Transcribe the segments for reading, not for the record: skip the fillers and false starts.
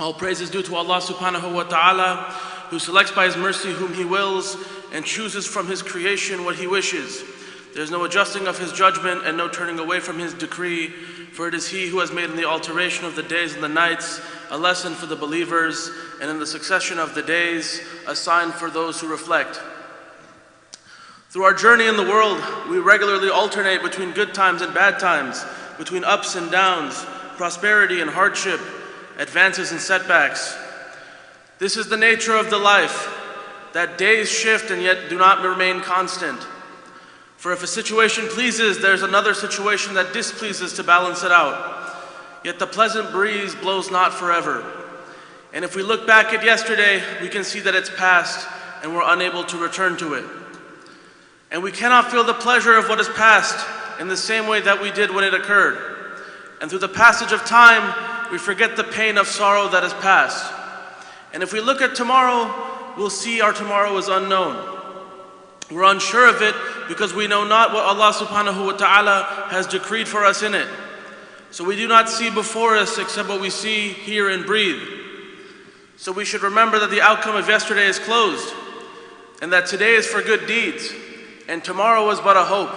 All praise is due to Allah subhanahu wa ta'ala, who selects by His mercy whom He wills and chooses from His creation what He wishes. There is no adjusting of His judgment and no turning away from His decree, for it is He who has made in the alteration of the days and the nights a lesson for the believers, and in the succession of the days a sign for those who reflect. Through our journey in the world, we regularly alternate between good times and bad times, between ups and downs, prosperity and hardship, advances and setbacks. This is the nature of the life, that days shift and yet do not remain constant. For if a situation pleases, there's another situation that displeases to balance it out. Yet the pleasant breeze blows not forever. And if we look back at yesterday, we can see that it's past and we're unable to return to it. And we cannot feel the pleasure of what is past in the same way that we did when it occurred. And through the passage of time, we forget the pain of sorrow that has passed. And if we look at tomorrow, we'll see our tomorrow is unknown. We're unsure of it because we know not what Allah subhanahu wa ta'ala has decreed for us in it. So we do not see before us except what we see, hear, and breathe. So we should remember that the outcome of yesterday is closed, and that today is for good deeds, and tomorrow is but a hope.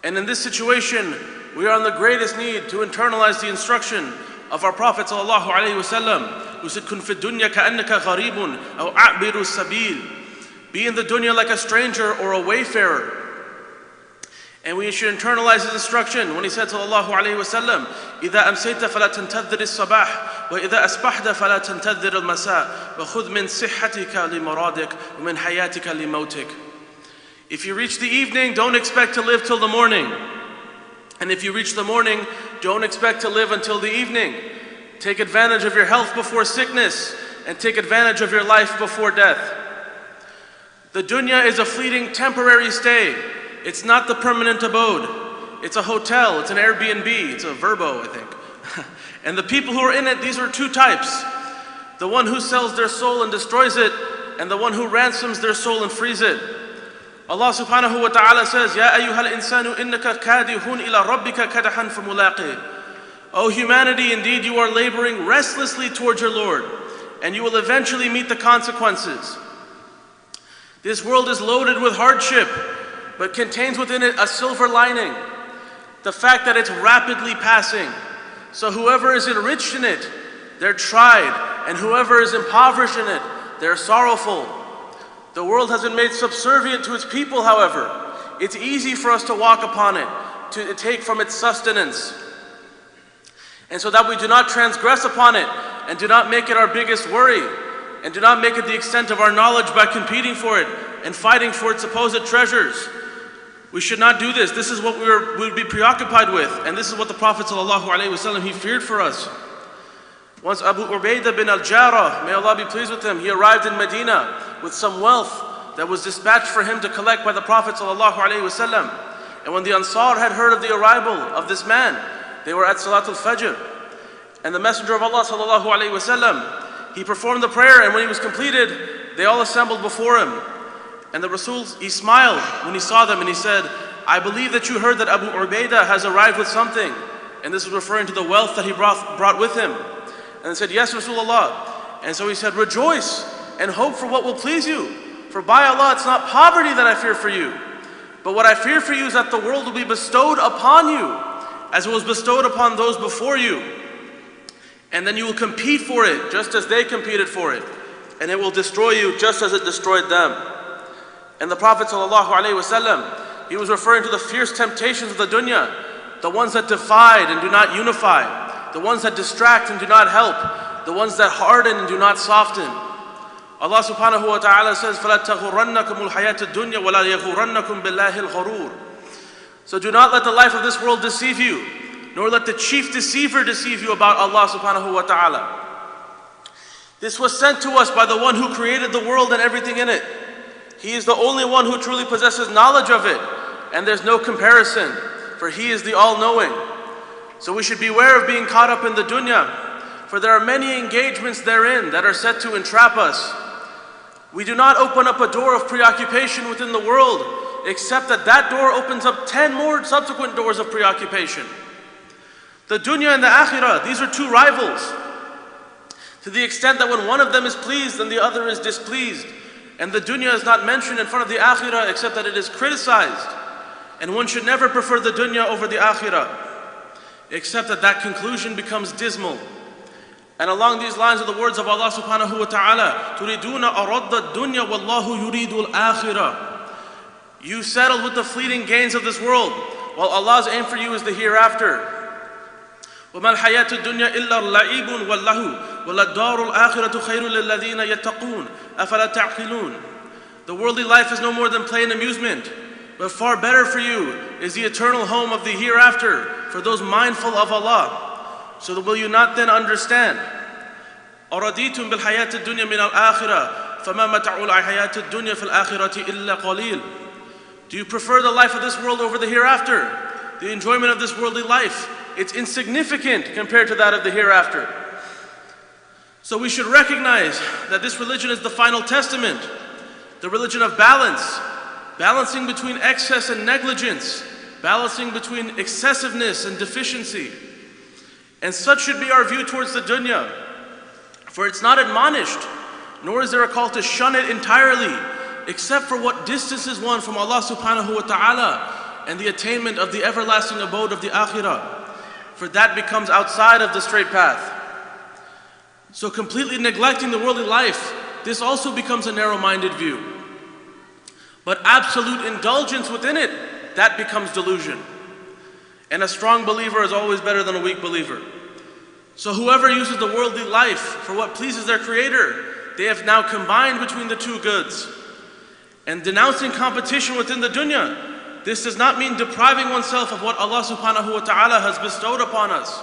And in this situation, we are in the greatest need to internalize the instruction of our Prophet sallallahu alaihi wasallam, who said, "Kun fi dunya ka'annaka gharibun aw a'biru sabil." Be in the dunya like a stranger or a wayfarer. And we should internalize his instruction when he said sallallahu alaihi wasallam, "إذا أمسيت فلا تنتظر الصباح وإذا أصبحت فلا تنتظر المساء وخذ من صحتك لمرادك ومن حياتك لموتك." If you reach the evening, don't expect to live till the morning. And if you reach the morning, don't expect to live until the evening. Take advantage of your health before sickness, and take advantage of your life before death. The dunya is a fleeting temporary stay. It's not the permanent abode. It's a hotel, it's an Airbnb, it's a Verbo, I think. And the people who are in it, these are two types. The one who sells their soul and destroys it, and the one who ransoms their soul and frees it. Allah subhanahu wa ta'ala says, "Ya ayyuhal insanu innaka kadihun ila rabbika kadahan famulaqih." O humanity, indeed you are laboring restlessly towards your Lord, and you will eventually meet the consequences. This world is loaded with hardship, but contains within it a silver lining. The fact that it's rapidly passing. So whoever is enriched in it, they're tried, and whoever is impoverished in it, they're sorrowful. The world has been made subservient to its people, however. It's easy for us to walk upon it, to take from its sustenance. And so that we do not transgress upon it, and do not make it our biggest worry, and do not make it the extent of our knowledge by competing for it, and fighting for its supposed treasures. We should not do this. This is what we would be preoccupied with, and this is what the Prophet ﷺ, he feared for us. Once Abu Ubaidah bin al-Jarrah, may Allah be pleased with him, he arrived in Medina with some wealth that was dispatched for him to collect by the Prophet ﷺ. And when the Ansar had heard of the arrival of this man, they were at Salatul Fajr. And the Messenger of Allah ﷺ, he performed the prayer, and when he was completed, they all assembled before him. And the Rasul, he smiled when he saw them, and he said, "I believe that you heard that Abu Ubaidah has arrived with something." And this was referring to the wealth that he brought with him. And they said, "Yes, Rasulullah." And so he said, "Rejoice and hope for what will please you. For by Allah, it's not poverty that I fear for you. But what I fear for you is that the world will be bestowed upon you as it was bestowed upon those before you. And then you will compete for it just as they competed for it. And it will destroy you just as it destroyed them." And the Prophet ﷺ, he was referring to the fierce temptations of the dunya, the ones that divide and do not unify, the ones that distract and do not help, the ones that harden and do not soften. Allah subhanahu wa ta'ala says, فَلَا تَغُرَّنَّكُمُ الْحَيَاةُ الدُّنْيَا وَلَا يَغُرَّنَّكُمْ بِاللَّهِ الْغَرُورِ. So do not let the life of this world deceive you, nor let the chief deceiver deceive you about Allah subhanahu wa ta'ala. This was sent to us by the one who created the world and everything in it. He is the only one who truly possesses knowledge of it, and there's no comparison, for He is the all-knowing. So we should beware of being caught up in the dunya, for there are many engagements therein that are set to entrap us. We do not open up a door of preoccupation within the world, except that that door opens up 10 more subsequent doors of preoccupation. The dunya and the akhirah, these are two rivals. to the extent that when one of them is pleased, then the other is displeased. And the dunya is not mentioned in front of the akhirah except that it is criticized. And one should never prefer the dunya over the akhirah, except that that conclusion becomes dismal. And along these lines are the words of Allah subhanahu wa ta'ala, تُرِيدُونَ أَرَدَّ الدُّنْيَا وَاللَّهُ يُرِيدُ الْآخِرَةِ. You settled with the fleeting gains of this world, while Allah's aim for you is the hereafter. وَمَا الْحَيَاةُ الدُّنْيَا إِلَّا اللَّعِبٌ وَاللَّهُ وَلَلدَّارُ الْآخِرَةُ خَيْرٌ لِلَّذِينَ يَتَّقُونَ أَفَلَا تَعْقِلُونَ. The worldly life is no more than play and amusement, but far better for you is the eternal home of the hereafter for those mindful of Allah. So will you not then understand? أَرَضِيتُمْ بِالْحَيَاةِ الدُّنْيَا مِنَ الْآخِرَةِ فَمَا مَتَعُ الْحَيَاةِ الدُّنْيَا فِي الْآخِرَةِ إِلَّا قَلِيلٌ. Do you prefer the life of this world over the hereafter? The enjoyment of this worldly life, it's insignificant compared to that of the hereafter. So we should recognize that this religion is the final testament, the religion of balance, balancing between excess and negligence, balancing between excessiveness and deficiency. And such should be our view towards the dunya, for it's not admonished, nor is there a call to shun it entirely, except for what distances one from Allah subhanahu wa ta'ala and the attainment of the everlasting abode of the akhirah, for that becomes outside of the straight path. So completely neglecting the worldly life, this also becomes a narrow-minded view. But absolute indulgence within it, that becomes delusion. And a strong believer is always better than a weak believer. So whoever uses the worldly life for what pleases their Creator, they have now combined between the two goods. And denouncing competition within the dunya, this does not mean depriving oneself of what Allah subhanahu wa ta'ala has bestowed upon us.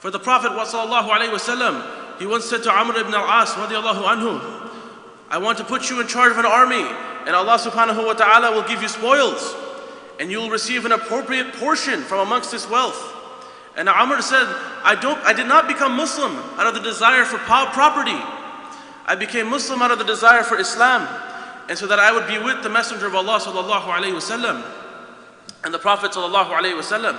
For the Prophet sallallahu alaihi wasallam, he once said to Amr ibn al-As radiallahu anhu, I want to put you in charge of an army, and Allah subhanahu wa ta'ala will give you spoils, and you will receive an appropriate portion from amongst this wealth. And Amr said, I did not become Muslim out of the desire for property. I became Muslim out of the desire for Islam, and so that I would be with the Messenger of Allah sallallahu alaihi wasallam. And the Prophet sallallahu alaihi wasallam,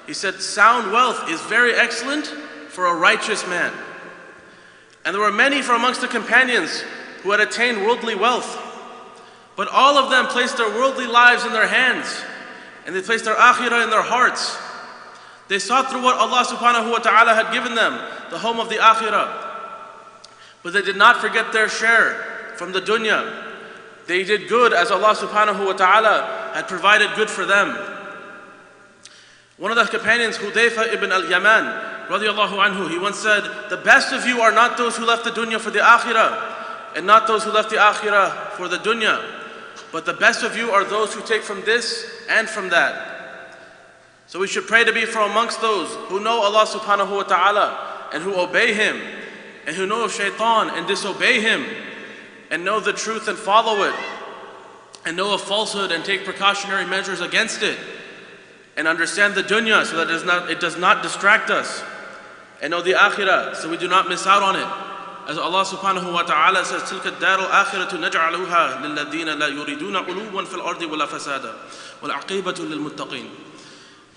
he said, sound wealth is very excellent for a righteous man. And there were many from amongst the companions who had attained worldly wealth, but all of them placed their worldly lives in their hands, and they placed their akhirah in their hearts. They sought through what Allah subhanahu wa ta'ala had given them, the home of the akhirah. But they did not forget their share from the dunya. They did good as Allah subhanahu wa ta'ala had provided good for them. One of the companions, Hudayfa ibn al-Yaman, radiallahu anhu, he once said, the best of you are not those who left the dunya for the akhirah, and not those who left the akhirah for the dunya, but the best of you are those who take from this and from that. So we should pray to be from amongst those who know Allah subhanahu wa ta'ala and who obey Him, and who know of shaitan and disobey Him, and know the truth and follow it, and know of falsehood and take precautionary measures against it, and understand the dunya so that it does not distract us, and know the akhirah so we do not miss out on it. As Allah subhanahu wa ta'ala says, تِلْكَ الدَّارُ الْآخِرَةُ نَجْعَلُهَا لِلَّذِينَ لَا يُرِيدُونَ عُلُوًّا فِي الْأَرْضِ وَلَا فَسَادًا وَالْعَقِيبَةُ لِلْمُتَّقِينَ.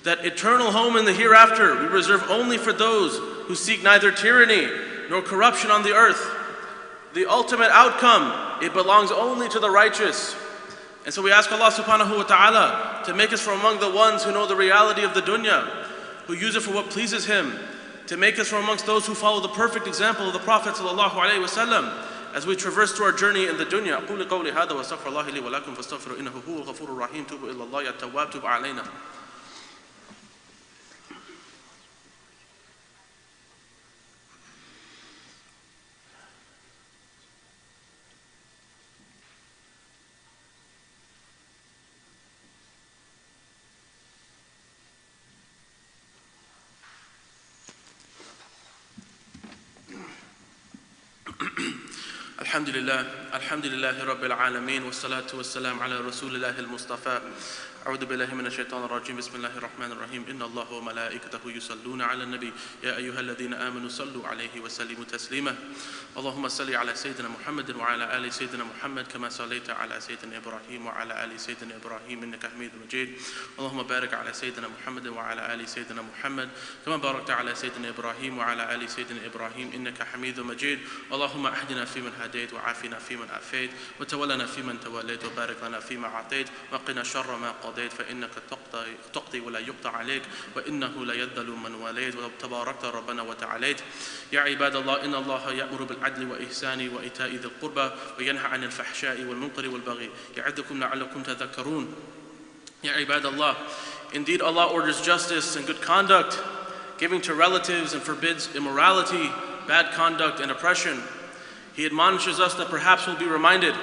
That eternal home in the hereafter we reserve only for those who seek neither tyranny nor corruption on the earth. The ultimate outcome, it belongs only to the righteous. And so we ask Allah subhanahu wa ta'ala to make us from among the ones who know the reality of the dunya, who use it for what pleases Him, to make us from amongst those who follow the perfect example of the Prophet sallallahu alaihi wasallam as we traverse through our journey in the dunya. أقول قولي هذا وأستغفر الله لي ولكم فاستغفروا إنه هو الغفور الرحيم. توبوا إلى الله يا تواب توب علينا. الحمد لله رب العالمين والصلاة والسلام على رسول الله المصطفى أعوذ بالله من الشيطان الرجيم بسم الله الرحمن الرحيم إن الله وملائكته يصلون على النبي يا أيها الذين آمنوا صلوا عليه وسلموا تسليما اللهم صل على سيدنا محمد وعلى آل سيدنا محمد كما صليت على سيدنا إبراهيم وعلى آل سيدنا إبراهيم إنك حميد مجيد اللهم بارك على سيدنا محمد وعلى آل سيدنا محمد كما باركت على سيدنا إبراهيم وعلى آل سيدنا إبراهيم إنك حميد مجيد اللهم اهدنا فيمن هديت وعافنا فيمن عافيت وتولنا فيمن توليت وبارك لنا فيما أعطيت وقنا شر ما قضيت فإنك تقضي ولا يقضى عليك وإنه لا يذل من واليت وتباركت ربنا وتعاليت يا عباد الله إن الله يأمر بالعدل وإحسان وإيتاء ذي القربى وينهى عن الفحشاء والمنكر والبغي يعظكم لعلكم تذكرون Ya ibadallah, indeed Allah orders justice and good conduct, giving to relatives and forbids immorality, bad conduct and oppression. He admonishes us that perhaps we'll be reminded.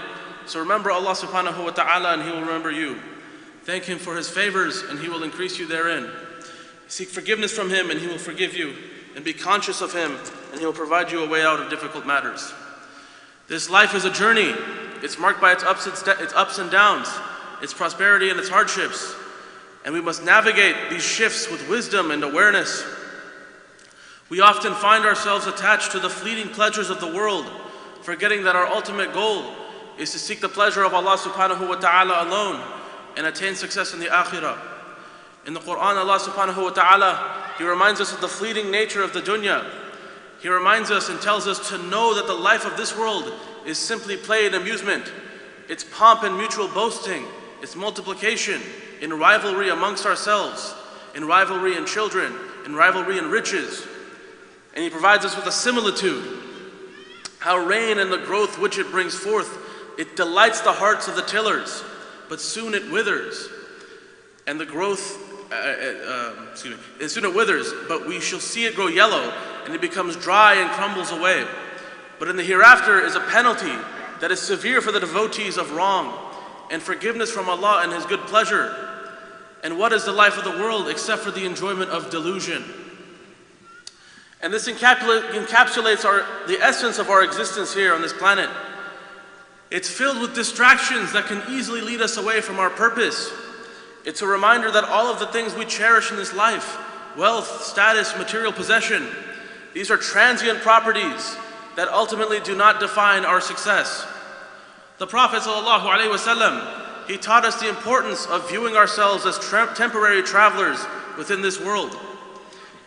So remember Allah subhanahu wa ta'ala and He will remember you. Thank Him for His favors and He will increase you therein. Seek forgiveness from Him and He will forgive you. And be conscious of Him and He will provide you a way out of difficult matters. This life is a journey. It's marked by its ups and downs, its prosperity and its hardships. And we must navigate these shifts with wisdom and awareness. We often find ourselves attached to the fleeting pleasures of the world, forgetting that our ultimate goal is to seek the pleasure of Allah subhanahu wa ta'ala alone and attain success in the akhirah. In the Quran, Allah subhanahu wa ta'ala, He reminds us of the fleeting nature of the dunya. He reminds us and tells us to know that the life of this world is simply play and amusement. It's pomp and mutual boasting. It's multiplication in rivalry amongst ourselves, in rivalry in children, in rivalry in riches. And He provides us with a similitude. How rain and the growth which it brings forth, it delights the hearts of the tillers, but soon it withers. And the growth, and soon it withers, but we shall see it grow yellow, and it becomes dry and crumbles away. But in the hereafter is a penalty that is severe for the devotees of wrong, and forgiveness from Allah and His good pleasure. And what is the life of the world except for the enjoyment of delusion? And this encapsulates the essence of our existence here on this planet. It's filled with distractions that can easily lead us away from our purpose. It's a reminder that all of the things we cherish in this life, wealth, status, material possession, these are transient properties that ultimately do not define our success. The Prophet ﷺ, he taught us the importance of viewing ourselves as temporary travelers within this world.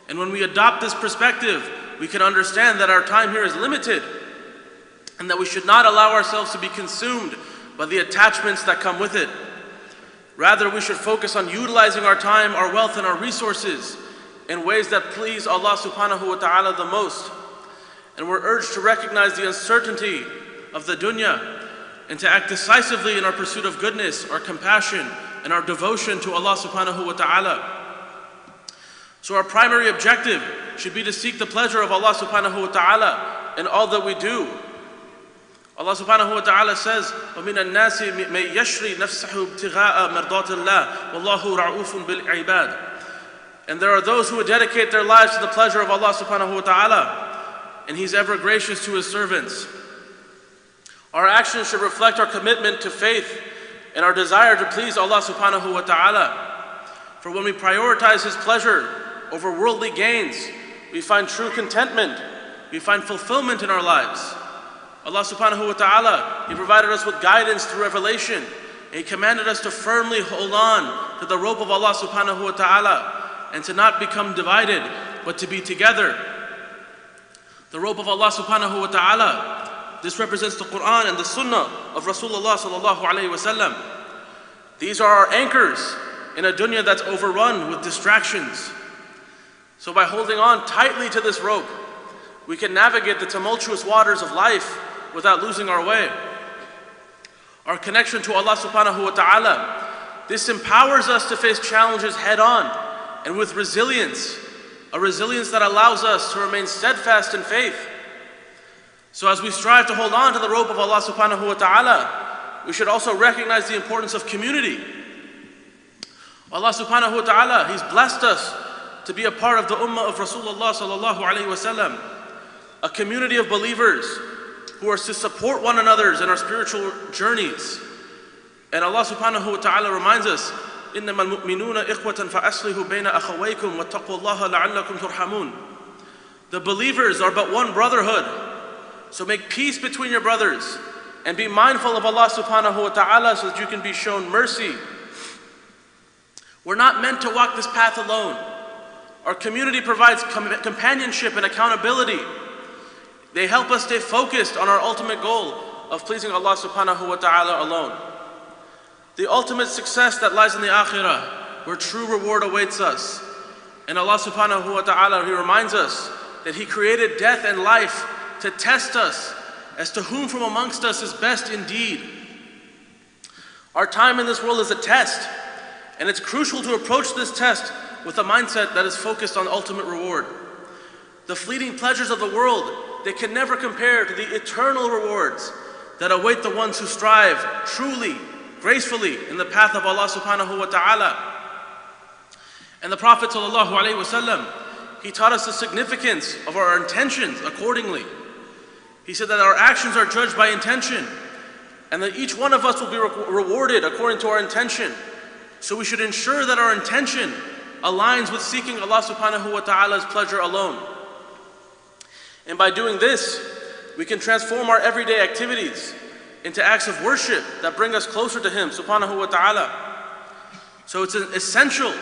And when we adopt this perspective, we can understand that our time here is limited and that we should not allow ourselves to be consumed by the attachments that come with it. Rather, we should focus on utilizing our time, our wealth, and our resources in ways that please Allah subhanahu wa ta'ala the most. And we're urged to recognize the uncertainty of the dunya and to act decisively in our pursuit of goodness, our compassion, and our devotion to Allah subhanahu wa ta'ala. So our primary objective should be to seek the pleasure of Allah subhanahu wa ta'ala in all that we do. Allah subhanahu wa ta'ala says, وَمِنَ النَّاسِ مَن يَشْرِي نَفْسَهُ ابْتِغَاءَ مَرْضَاتِ اللَّهِ وَاللَّهُ رَعُوفٌ بِالْعِبَادِ. And there are those who would dedicate their lives to the pleasure of Allah subhanahu wa ta'ala, and He's ever gracious to His servants. Our actions should reflect our commitment to faith and our desire to please Allah subhanahu wa ta'ala. For when we prioritize His pleasure over worldly gains, we find true contentment, we find fulfillment in our lives. Allah subhanahu wa ta'ala, He provided us with guidance through revelation. And He commanded us to firmly hold on to the rope of Allah subhanahu wa ta'ala and to not become divided, but to be together. The rope of Allah subhanahu wa ta'ala, this represents the Quran and the Sunnah of Rasulullah sallallahu alayhi wa sallam. These are our anchors in a dunya that's overrun with distractions. So by holding on tightly to this rope, we can navigate the tumultuous waters of life without losing our way. Our connection to Allah subhanahu wa ta'ala, this empowers us to face challenges head on and with resilience, a resilience that allows us to remain steadfast in faith. So as we strive to hold on to the rope of Allah subhanahu wa ta'ala, we should also recognize the importance of community. Allah subhanahu wa ta'ala, He's blessed us to be a part of the ummah of Rasulullah sallallahu alayhi wa sallam, a community of believers who are to support one another in our spiritual journeys. And Allah subhanahu wa ta'ala reminds us إنما المؤمنون إخوة فأصلحوا بين أخويكم واتقوا الله لعلكم ترحمون. The believers are but one brotherhood, so make peace between your brothers and be mindful of Allah subhanahu wa ta'ala so that you can be shown mercy. We're not meant to walk this path alone. Our community provides companionship and accountability. They help us stay focused on our ultimate goal of pleasing Allah subhanahu wa ta'ala alone. The ultimate success that lies in the akhirah, where true reward awaits us. And Allah subhanahu wa ta'ala, He reminds us that He created death and life to test us as to whom from amongst us is best indeed. Our time in this world is a test, and it's crucial to approach this test with a mindset that is focused on ultimate reward. The fleeting pleasures of the world, they can never compare to the eternal rewards that await the ones who strive truly, gracefully in the path of Allah subhanahu wa ta'ala. And the Prophet sallallahu alaihi wasallam, he taught us the significance of our intentions accordingly. He said that our actions are judged by intention, and that each one of us will be rewarded according to our intention. So we should ensure that our intention aligns with seeking Allah subhanahu wa ta'ala's pleasure alone. And by doing this, we can transform our everyday activities into acts of worship that bring us closer to Him subhanahu wa ta'ala. So it's essential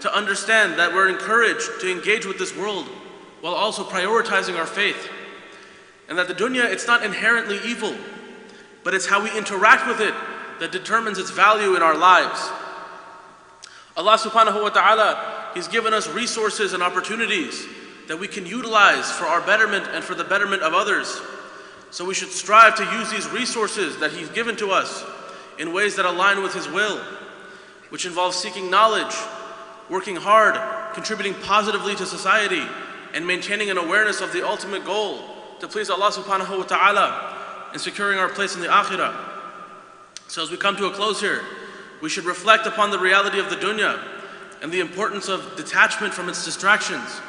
to understand that we're encouraged to engage with this world while also prioritizing our faith. And that the dunya, it's not inherently evil, but it's how we interact with it that determines its value in our lives. Allah subhanahu wa ta'ala, He's given us resources and opportunities that we can utilize for our betterment and for the betterment of others. So we should strive to use these resources that He's given to us in ways that align with His will, which involves seeking knowledge, working hard, contributing positively to society, and maintaining an awareness of the ultimate goal to please Allah subhanahu wa ta'ala and securing our place in the akhirah. So as we come to a close here, we should reflect upon the reality of the dunya and the importance of detachment from its distractions.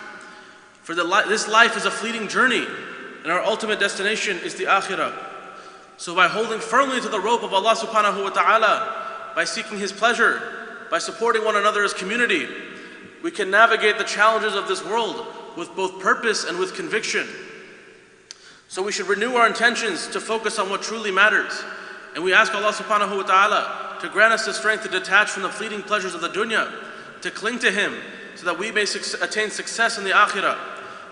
For this life is a fleeting journey, and our ultimate destination is the akhirah. So by holding firmly to the rope of Allah subhanahu wa ta'ala, by seeking His pleasure, by supporting one another as community, we can navigate the challenges of this world with both purpose and with conviction. So we should renew our intentions to focus on what truly matters. And we ask Allah subhanahu wa ta'ala to grant us the strength to detach from the fleeting pleasures of the dunya, to cling to Him, so that we may attain success in the akhirah.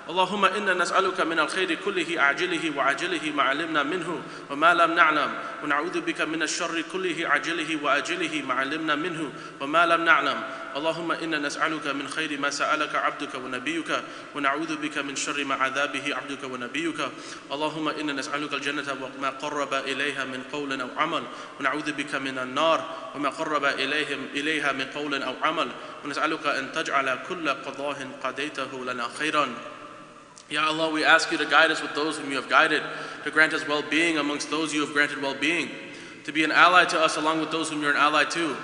Allahumma inna nas'aluka min al-khayri kullihi a'jilihi wa ajilihi ma 'alimna minhu wa ma lam na'lam wa na'udhu bika min ash-sharri kullihi a'jilihi wa ajilihi ma 'alimna minhu wa ma lam na'lam. Allahumma inna nas'aluka min khayri ma sa'alaka 'abduka wa nabiyyuka wa na'udhu bika min sharri ma 'adhabihi 'abduka wa nabiyyuka. Allahumma inna nas'aluka al-jannata wa ma qarraba ilayha min qawlin aw 'amal wa na'udhu bika min an-nar wa ma qarraba ilayha min qawlin aw 'amal wa nas'aluka an taj'ala kulla qadahin qadaytahu lana khayran. Ya Allah, we ask You to guide us with those whom You have guided, to grant us well-being amongst those You have granted well-being, to be an ally to us along with those whom You're an ally to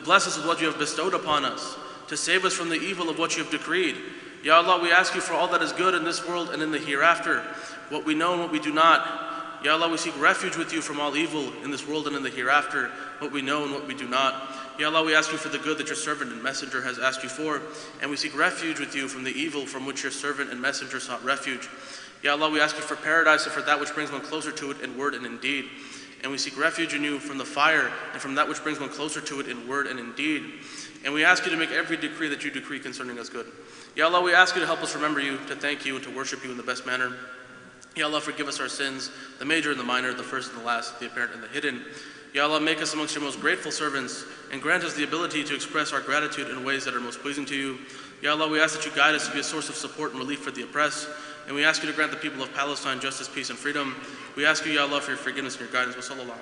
bless us with what You have bestowed upon us, to save us from the evil of what You have decreed. Ya Allah, we ask You for all that is good in this world and in the hereafter, what we know and what we do not. Ya Allah, we seek refuge with You from all evil in this world and in the hereafter, what we know and what we do not. Ya Allah, we ask You for the good that Your servant and messenger has asked You for, and we seek refuge with You from the evil from which Your servant and messenger sought refuge. Ya Allah, we ask You for paradise and for that which brings one closer to it in word and in deed. And we seek refuge in You from the fire and from that which brings one closer to it in word and in deed. And we ask You to make every decree that You decree concerning us good. Ya Allah, we ask You to help us remember You, to thank You, and to worship You in the best manner. Ya Allah, forgive us our sins, the major and the minor, the first and the last, the apparent and the hidden. Ya Allah, make us amongst Your most grateful servants and grant us the ability to express our gratitude in ways that are most pleasing to You. Ya Allah, we ask that You guide us to be a source of support and relief for the oppressed. And we ask You to grant the people of Palestine justice, peace, and freedom. We ask You, Ya Allah, for Your forgiveness and Your guidance. Wa sallallahu